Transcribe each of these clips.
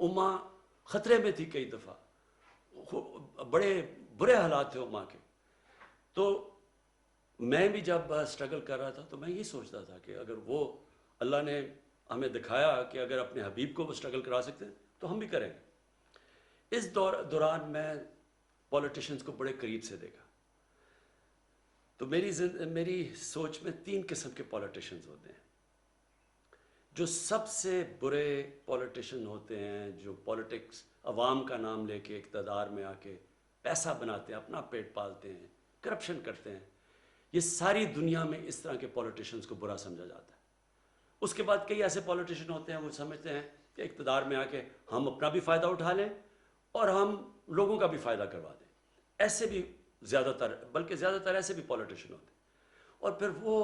امہ خطرے میں تھی کئی دفعہ، بڑے برے حالات تھے امہ کے. تو میں بھی جب اسٹرگل کر رہا تھا تو میں یہی سوچتا تھا کہ اگر وہ اللہ نے ہمیں دکھایا کہ اگر اپنے حبیب کو وہ اسٹرگل کرا سکتے ہیں تو ہم بھی کریں گے. اس دوران میں پولیٹیشنز کو بڑے قریب سے دیکھا. تو میری سوچ میں 3 قسم کے پولیٹیشنز ہوتے ہیں. جو سب سے برے پولیٹیشن ہوتے ہیں، جو پولیٹکس عوام کا نام لے کے اقتدار میں آ کے پیسہ بناتے ہیں، اپنا پیٹ پالتے ہیں، کرپشن کرتے ہیں. یہ ساری دنیا میں اس طرح کے پولیٹیشنز کو برا سمجھا جاتا ہے. اس کے بعد کئی ایسے پولیٹیشن ہوتے ہیں وہ سمجھتے ہیں کہ اقتدار میں آ کے ہم اپنا بھی فائدہ اٹھا لیں اور ہم لوگوں کا بھی فائدہ کروا دیں. ایسے بھی زیادہ تر ایسے بھی پولیٹیشن ہوتے ہیں. اور پھر وہ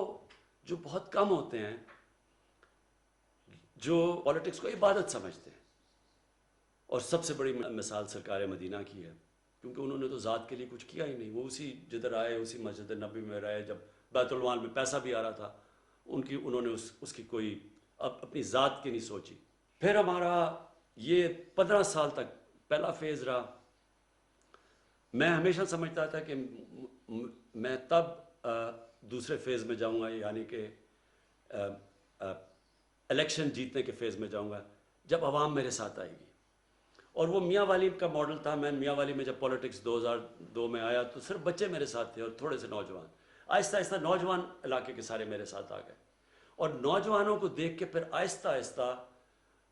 جو بہت کم ہوتے ہیں جو پولیٹکس کو عبادت سمجھتے ہیں. اور سب سے بڑی مثال سرکار مدینہ کی ہے، کیونکہ انہوں نے تو ذات کے لیے کچھ کیا ہی نہیں. وہ اسی جدھر آئے اسی مسجد نبی میں رہے، جب بیت المال میں پیسہ بھی آ رہا تھا انہوں نے اس کی کوئی اپنی ذات کی نہیں سوچی. پھر ہمارا یہ 15 سال تک پہلا فیز رہا. میں ہمیشہ سمجھتا تھا کہ میں تب دوسرے فیز میں جاؤں گا، یعنی کہ الیکشن جیتنے کے فیز میں جاؤں گا جب عوام میرے ساتھ آئے گی. اور وہ میاں والی کا ماڈل تھا. میں میاں والی میں جب پولیٹکس 2002 میں آیا تو صرف بچے میرے ساتھ تھے اور تھوڑے سے نوجوان. آہستہ آہستہ نوجوان علاقے کے سارے میرے ساتھ آ گئے، اور نوجوانوں کو دیکھ کے پھر آہستہ آہستہ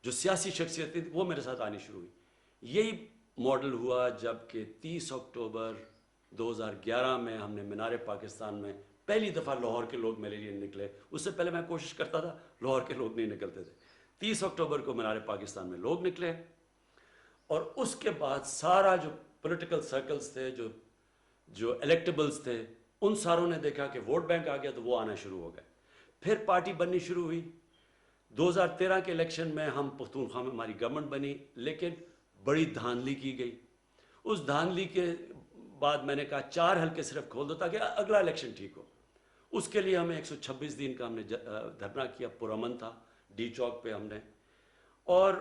جو سیاسی شخصیت تھی وہ میرے ساتھ آنی شروع ہوئی. یہی ماڈل ہوا جب کہ 30 اکتوبر 2011 میں ہم نے مینار پاکستان میں پہلی دفعہ لاہور کے لوگ میرے لیے نکلے. اس سے پہلے میں کوشش کرتا تھا، لاہور کے لوگ نہیں نکلتے تھے. 30 اکتوبر کو مینار پاکستان میں لوگ نکلے، اور اس کے بعد سارا جو پولیٹیکل سرکلز تھے، جو الیکٹیبلز تھے، ان ساروں نے دیکھا کہ ووٹ بینک آ گیا تو وہ آنا شروع ہو گئے. پھر پارٹی بننی شروع ہوئی. 2013 کے الیکشن میں ہم پختونخوا میں ہماری گورنمنٹ بنی، لیکن بڑی دھاندلی کی گئی. اس دھاندلی کے بعد میں نے کہا 4 حلقے صرف کھول دو تاکہ اگلا الیکشن ٹھیک ہو. اس کے لیے ہمیں 126 دن کا ہم نے دھرنا کیا. پرامن تھا ڈی چوک پہ ہم نے، اور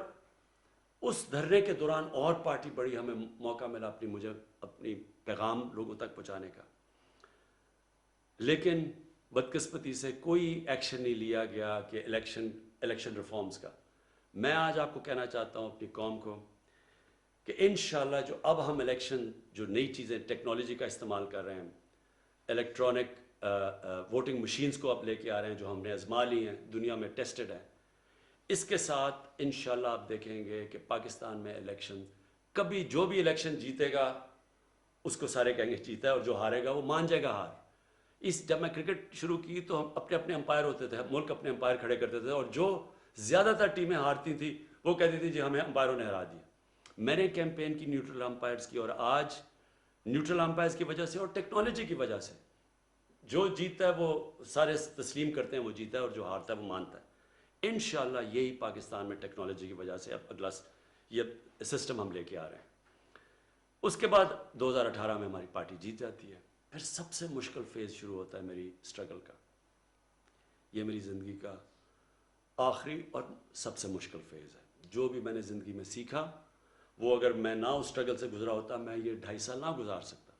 اس دھرنے کے دوران اور پارٹی بڑی، ہمیں موقع ملا اپنی پیغام لوگوں تک پہنچانے کا. لیکن بدقسمتی سے کوئی ایکشن نہیں لیا گیا کہ الیکشن ریفارمز کا. میں آج آپ کو کہنا چاہتا ہوں اپنی قوم کو کہ انشاءاللہ جو اب ہم الیکشن، جو نئی چیزیں ٹیکنالوجی کا استعمال کر رہے ہیں، الیکٹرانک ووٹنگ مشینز کو اب لے کے آ رہے ہیں جو ہم نے آزما لی ہیں، دنیا میں ٹیسٹڈ ہیں، اس کے ساتھ انشاءاللہ آپ دیکھیں گے کہ پاکستان میں الیکشن کبھی جو بھی الیکشن جیتے گا اس کو سارے کہیں گے جیتا ہے، اور جو ہارے گا وہ مان جائے گا ہار. جب میں کرکٹ شروع کی تو ہم اپنے امپائر ہوتے تھے، ملک اپنے امپائر کھڑے کرتے تھے، اور جو زیادہ تر ٹیمیں ہارتی تھیں وہ کہتی تھی جی ہمیں امپائروں نے ہرا دیا. میں نے کیمپین کی نیوٹرل امپائرز کی، اور آج نیوٹرل امپائرز کی وجہ سے اور ٹیکنالوجی کی وجہ سے جو جیتتا ہے وہ سارے تسلیم کرتے ہیں وہ جیتا ہے، اور جو ہارتا ہے وہ مانتا ہے. انشاءاللہ یہی پاکستان میں ٹیکنالوجی کی وجہ سے اب اگلا یہ سسٹم ہم لے کے آ رہے ہیں. اس کے بعد 2018 میں ہماری پارٹی جیت جاتی ہے. پھر سب سے مشکل فیز شروع ہوتا ہے میری اسٹرگل کا. یہ میری زندگی کا آخری اور سب سے مشکل فیز ہے. جو بھی میں نے زندگی میں سیکھا وہ اگر میں نہ اس اسٹرگل سے گزرا ہوتا میں یہ 2.5 سال نہ گزار سکتا،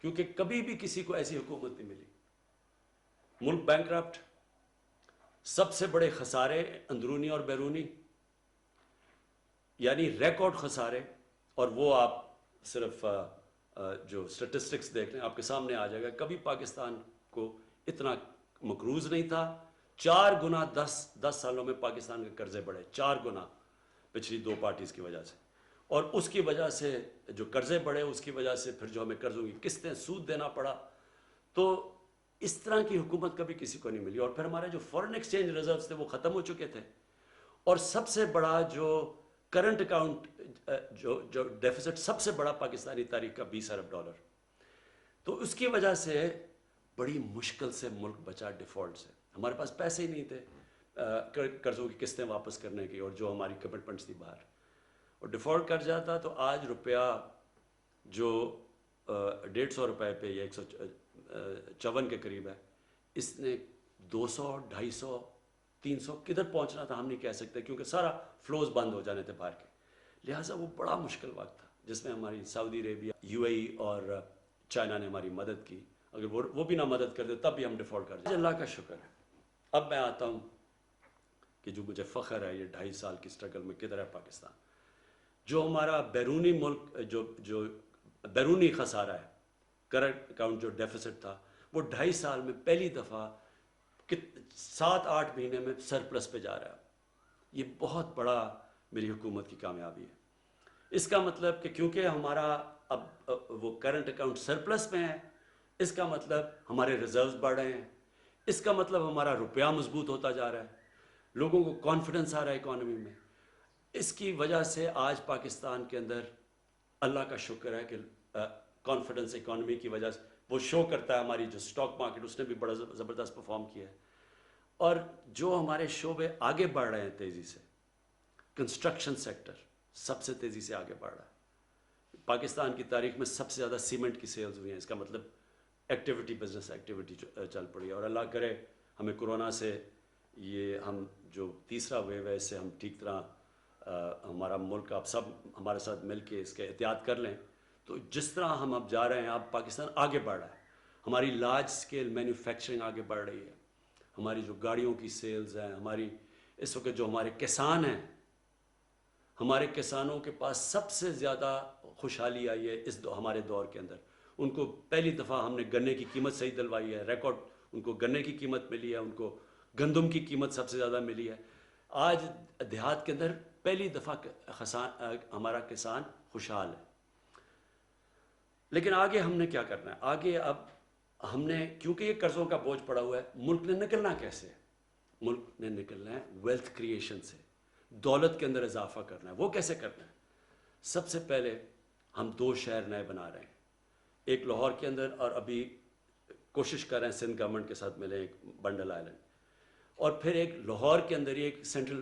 کیونکہ کبھی بھی کسی کو ایسی حکومت نہیں ملی. ملک بینکرپٹ، سب سے بڑے خسارے اندرونی اور بیرونی، یعنی ریکارڈ خسارے. اور وہ آپ صرف جو سٹیٹسٹکس دیکھ لیں آپ کے سامنے آ جائے گا. کبھی پاکستان کو اتنا مقروض نہیں تھا. 4 گنا 10 سالوں میں پاکستان کے قرضے بڑھے، 4 گنا پچھلی 2 پارٹیز کی وجہ سے. اور اس کی وجہ سے جو قرضے بڑھے، اس کی وجہ سے پھر جو ہمیں قرضوں کی قسطیں سود دینا پڑا. تو اس طرح کی حکومت کبھی کسی کو نہیں ملی. اور پھر ہمارے جو فورن ایکسچینج ریزروز تھے وہ ختم ہو چکے تھے، اور سب سے بڑا جو کرنٹ اکاؤنٹ جو ڈیفیسٹ سب سے بڑا پاکستانی تاریخ کا $20 ارب. تو اس کی وجہ سے بڑی مشکل سے ملک بچا ڈیفالٹ سے. ہمارے پاس پیسے ہی نہیں تھے قرضوں کی قسطیں واپس کرنے کی، اور جو ہماری کمٹمنٹس تھی باہر، اور ڈیفالٹ کر جاتا. تو آج روپیہ جو 150 روپے پہ یا 154 کے قریب ہے، اس نے 200 250 300 کدھر پہنچنا تھا ہم نہیں کہہ سکتے، کیونکہ سارا فلوز بند ہو جانے تھے باہر کے. لہٰذا وہ بڑا مشکل وقت تھا جس میں ہماری سعودی عربیہ، UAE اور چائنا نے ہماری مدد کی. اگر وہ بھی نہ مدد کرتے تب بھی ہم ڈیفالٹ کر جاتے. اللہ کا شکر ہے. اب میں آتا ہوں کہ جو مجھے فخر ہے یہ 2.5 سال کی سٹرگل میں کدھر ہے پاکستان. جو ہمارا بیرونی ملک جو بیرونی خسارہ ہے، کرنٹ اکاؤنٹ جو ڈیفیسٹ تھا، وہ 2.5 سال میں پہلی دفعہ 7-8 مہینے میں سرپلس پہ جا رہا ہے. یہ بہت بڑا میری حکومت کی کامیابی ہے. اس کا مطلب کہ کیونکہ ہمارا اب وہ کرنٹ اکاؤنٹ سرپلس میں ہے، اس کا مطلب ہمارے ریزروز بڑھ رہے ہیں، اس کا مطلب ہمارا روپیہ مضبوط ہوتا جا رہا ہے، لوگوں کو کانفیڈنس آ رہا ہے اکانومی میں. اس کی وجہ سے آج پاکستان کے اندر اللہ کا شکر ہے کہ کانفیڈنس اکانومی کی وجہ سے وہ شو کرتا ہے. ہماری جو سٹاک مارکیٹ اس نے بھی بڑا زبردست پرفارم کیا ہے. اور جو ہمارے شعبے آگے بڑھ رہے ہیں تیزی سے، کنسٹرکشن سیکٹر سب سے تیزی سے آگے بڑھ رہا ہے. پاکستان کی تاریخ میں سب سے زیادہ سیمنٹ کی سیلز ہوئی ہیں. اس کا مطلب ایکٹیویٹی، بزنس ایکٹیویٹی چل پڑی ہے. اور اللہ کرے ہمیں کورونا سے یہ ہم جو تیسرا ویو ہے اس سے ہم ٹھیک طرح ہمارا ملک آپ سب ہمارے ساتھ مل کے اس کے احتیاط کر لیں. تو جس طرح ہم اب جا رہے ہیں، اب پاکستان آگے بڑھ رہا ہے. ہماری لارج سکیل مینوفیکچرنگ آگے بڑھ رہی ہے. ہماری جو گاڑیوں کی سیلز ہیں، ہماری اس وقت جو ہمارے کسان ہیں، ہمارے کسانوں کے پاس سب سے زیادہ خوشحالی آئی ہے ہمارے دور کے اندر. ان کو پہلی دفعہ ہم نے گنے کی قیمت صحیح دلوائی ہے، ریکارڈ ان کو گنے کی قیمت ملی ہے، ان کو گندم کی قیمت سب سے زیادہ ملی ہے. آج دیہات کے اندر پہلی دفعہ ہمارا کسان خوشحال ہے. لیکن آگے ہم نے کیا کرنا ہے؟ آگے اب ہم نے، کیونکہ یہ قرضوں کا بوجھ پڑا ہوا ہے، ملک نے نکلنا کیسے ہے؟ ملک نے نکلنا ہے ویلتھ کریشن سے، دولت کے اندر اضافہ کرنا ہے. وہ کیسے کرنا ہے؟ سب سے پہلے ہم 2 شہر نئے بنا رہے ہیں. ایک لاہور کے اندر، اور ابھی کوشش کر رہے ہیں سندھ گورنمنٹ کے ساتھ ملیں، ایک بنڈل آئلینڈ. اور پھر ایک لاہور کے اندر ہی ایک سینٹرل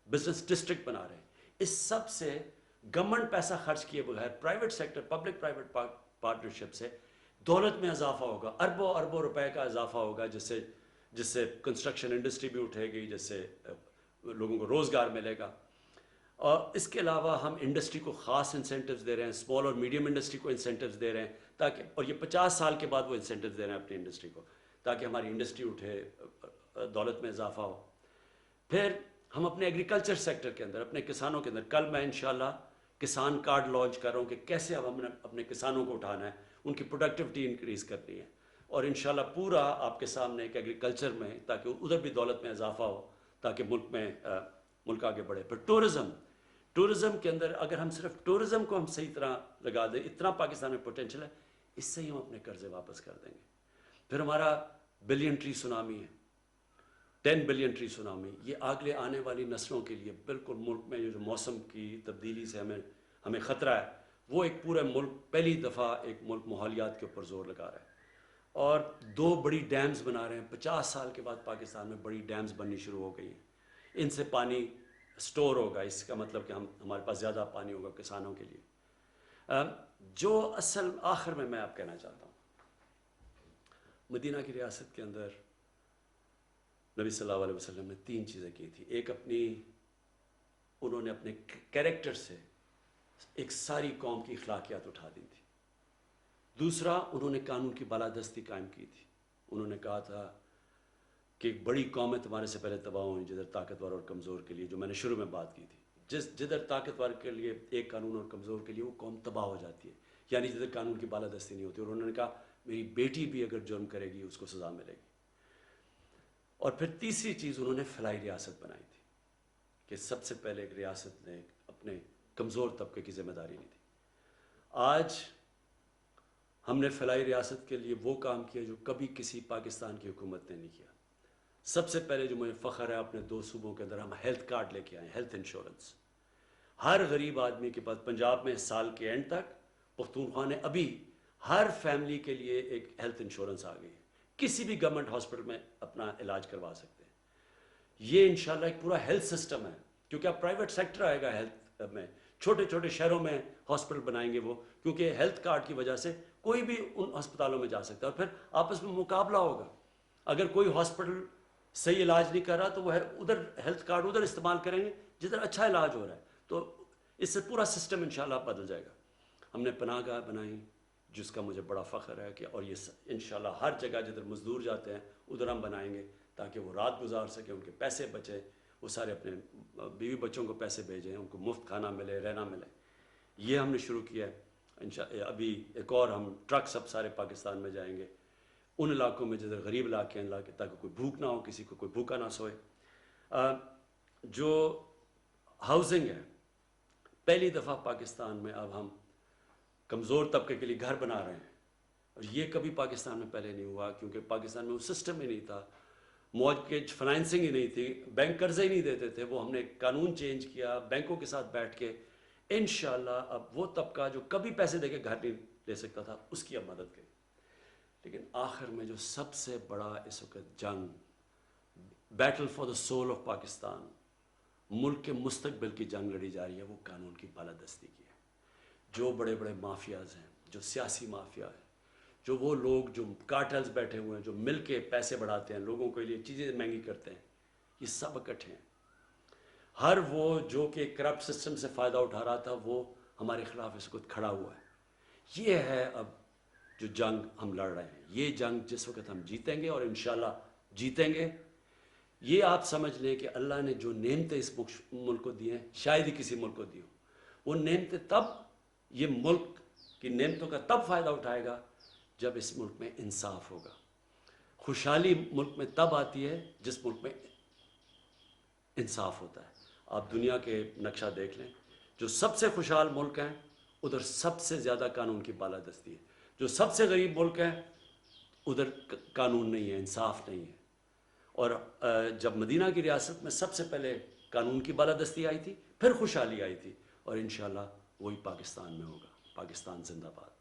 بزنس ڈسٹرکٹ بنا رہے ہیں. اس سب سے گورنمنٹ پیسہ خرچ کیے بغیر، private sector, public private partnership سے دولت میں اضافہ ہوگا. اربوں اربوں روپے کا اضافہ ہوگا، جس سے کنسٹرکشن انڈسٹری بھی اٹھے گی، جس سے لوگوں کو روزگار ملے گا. اور اس کے علاوہ ہم انڈسٹری کو خاص انسینٹیوز دے رہے ہیں، اسمال اور میڈیم انڈسٹری کو انسینٹیوز دے رہے ہیں تاکہ، اور یہ 50 سال کے بعد وہ انسینٹیوز دے رہے ہیں اپنی انڈسٹری کو، تاکہ ہماری انڈسٹری اٹھے، دولت میں اضافہ ہو. پھر ہم اپنے ایگریکلچر سیکٹر کے اندر، اپنے کسانوں کے اندر، کل میں انشاءاللہ کسان کارڈ لانچ کر رہا ہوں کہ کیسے اب ہم نے اپنے کسانوں کو اٹھانا ہے، ان کی پروڈکٹیوٹی انکریز کرنی ہے. اور انشاءاللہ پورا آپ کے سامنے ایک ایگریکلچر میں، تاکہ ادھر بھی دولت میں اضافہ ہو، تاکہ ملک آگے بڑھے. پھر ٹورزم کے اندر اگر ہم صرف ٹورزم کو ہم صحیح طرح لگا دیں، اتنا پاکستان میں پوٹینشل ہے، اس سے ہی ہم اپنے قرضے واپس کر دیں گے. پھر ہمارا بلین ٹری سونامی ہے، 10 بلین ٹری سونامی. یہ آگے آنے والی نسلوں کے لیے بالکل، ملک میں جو موسم کی تبدیلی سے ہمیں خطرہ ہے، وہ ایک پورے ملک پہلی دفعہ ایک ملک ماحولیات کے اوپر زور لگا رہا ہے. اور 2 بڑی ڈیمز بنا رہے ہیں. 50 سال کے بعد پاکستان میں بڑی ڈیمز بننی شروع ہو گئی ہیں. ان سے پانی سٹور ہوگا، اس کا مطلب کہ ہمارے پاس زیادہ پانی ہوگا کسانوں کے لیے. جو اصل آخر میں آپ کہنا چاہتا ہوں، مدینہ کی ریاست کے اندر نبی صلی اللہ علیہ وسلم نے 3 چیزیں کی تھی. ایک انہوں نے اپنے کیریکٹر سے ایک ساری قوم کی اخلاقیات اٹھا دی تھی. دوسرا، انہوں نے قانون کی بالادستی قائم کی تھی. انہوں نے کہا تھا کہ ایک بڑی قومیں تمہارے سے پہلے تباہ ہوئیں، جدھر طاقتور اور کمزور کے لیے، جو میں نے شروع میں بات کی تھی، جدھر طاقتور کے لیے ایک قانون اور کمزور کے لیے وہ قوم تباہ ہو جاتی ہے، یعنی جدھر قانون کی بالادستی نہیں ہوتی. اور انہوں نے کہا میری بیٹی بھی اگر جرم کرے گی اس کو سزا ملے گی. اور پھر تیسری چیز، انہوں نے فلاحی ریاست بنائی تھی کہ سب سے پہلے ایک ریاست نے اپنے کمزور طبقے کی ذمہ داری لی تھی. آج ہم نے فلاحی ریاست کے لیے وہ کام کیا جو کبھی کسی پاکستان کی حکومت نے نہیں کیا. سب سے پہلے جو مجھے فخر ہے، اپنے 2 صوبوں کے اندر ہم ہیلتھ کارڈ لے کے آئے، ہیلتھ انشورنس. ہر غریب آدمی کے پاس، پنجاب میں سال کے اینڈ تک پختونخوا نے ابھی ہر فیملی کے لیے ایک ہیلتھ انشورنس آ گئی ہے. کسی بھی گورنمنٹ ہاسپٹل میں اپنا علاج کروا سکتے ہیں. یہ انشاءاللہ ایک پورا ہیلتھ سسٹم ہے، کیونکہ اب پرائیویٹ سیکٹر آئے گا ہیلتھ میں. چھوٹے چھوٹے شہروں میں ہاسپٹل بنائیں گے وہ، کیونکہ ہیلتھ کارڈ کی وجہ سے کوئی بھی ان ہسپتالوں میں جا سکتا ہے. اور پھر آپس میں مقابلہ ہوگا. اگر کوئی ہاسپٹل صحیح علاج نہیں کر رہا تو وہ ادھر ہیلتھ کارڈ ادھر استعمال کریں گے جدھر اچھا علاج ہو رہا ہے. تو اس سے پورا سسٹم انشاءاللہ بدل جائے گا. ہم نے پناہ گاہ بنائی جس کا مجھے بڑا فخر ہے کہ اور یہ انشاءاللہ ہر جگہ جدھر مزدور جاتے ہیں ادھر ہم بنائیں گے تاکہ وہ رات گزار سکیں, ان کے پیسے بچے, وہ سارے اپنے بیوی بچوں کو پیسے بھیجیں, ان کو مفت کھانا ملے, رہنا ملے. یہ ہم نے شروع کیا ہے. ابھی ایک اور ہم ٹرک سب سارے پاکستان میں جائیں گے ان علاقوں میں جدھر غریب علاقے ہیں تاکہ کوئی بھوک نہ ہو, کسی کو کوئی بھوکا نہ سوئے. جو ہاؤسنگ ہے, پہلی دفعہ پاکستان میں اب ہم کمزور طبقے کے لیے گھر بنا رہے ہیں, اور یہ کبھی پاکستان میں پہلے نہیں ہوا کیونکہ پاکستان میں وہ سسٹم ہی نہیں تھا, مورگیج فائنینسنگ ہی نہیں تھی, بینک قرضے ہی نہیں دیتے تھے. وہ ہم نے قانون چینج کیا بینکوں کے ساتھ بیٹھ کے. انشاءاللہ اب وہ طبقہ جو کبھی پیسے دے کے گھر نہیں لے سکتا تھا اس کی اب مدد کریں. لیکن آخر میں جو سب سے بڑا اس وقت جنگ, battle for the soul of Pakistan, ملک کے مستقبل کی جنگ لڑی جا رہی ہے, وہ قانون کی بالادستی کی ہے. جو بڑے بڑے مافیاز ہیں, جو سیاسی مافیا ہے, جو وہ لوگ جو کارٹلز بیٹھے ہوئے ہیں, جو مل کے پیسے بڑھاتے ہیں, لوگوں کے لیے چیزیں مہنگی کرتے ہیں, یہ سب اکٹھے ہیں. ہر وہ جو کہ کرپٹ سسٹم سے فائدہ اٹھا رہا تھا وہ ہمارے خلاف اس وقت کھڑا ہوا ہے. یہ ہے اب جو جنگ ہم لڑ رہے ہیں. یہ جنگ جس وقت ہم جیتیں گے, اور انشاءاللہ جیتیں گے, یہ آپ سمجھ لیں کہ اللہ نے جو نعمتیں اس ملک کو دی ہیں شاید ہی کسی ملک کو دی ہوں. وہ نعمتیں تب, یہ ملک کی نعمتوں کا تب فائدہ اٹھائے گا جب اس ملک میں انصاف ہوگا. خوشحالی ملک میں تب آتی ہے جس ملک میں انصاف ہوتا ہے. آپ دنیا کے نقشہ دیکھ لیں, جو سب سے خوشحال ملک ہیں ادھر سب سے زیادہ قانون کی بالادستی ہے. جو سب سے غریب ملک ہیں ادھر قانون نہیں ہے, انصاف نہیں ہے. اور جب مدینہ کی ریاست میں سب سے پہلے قانون کی بالادستی آئی تھی, پھر خوشحالی آئی تھی, اور انشاءاللہ وہی پاکستان میں ہوگا. پاکستان زندہ باد.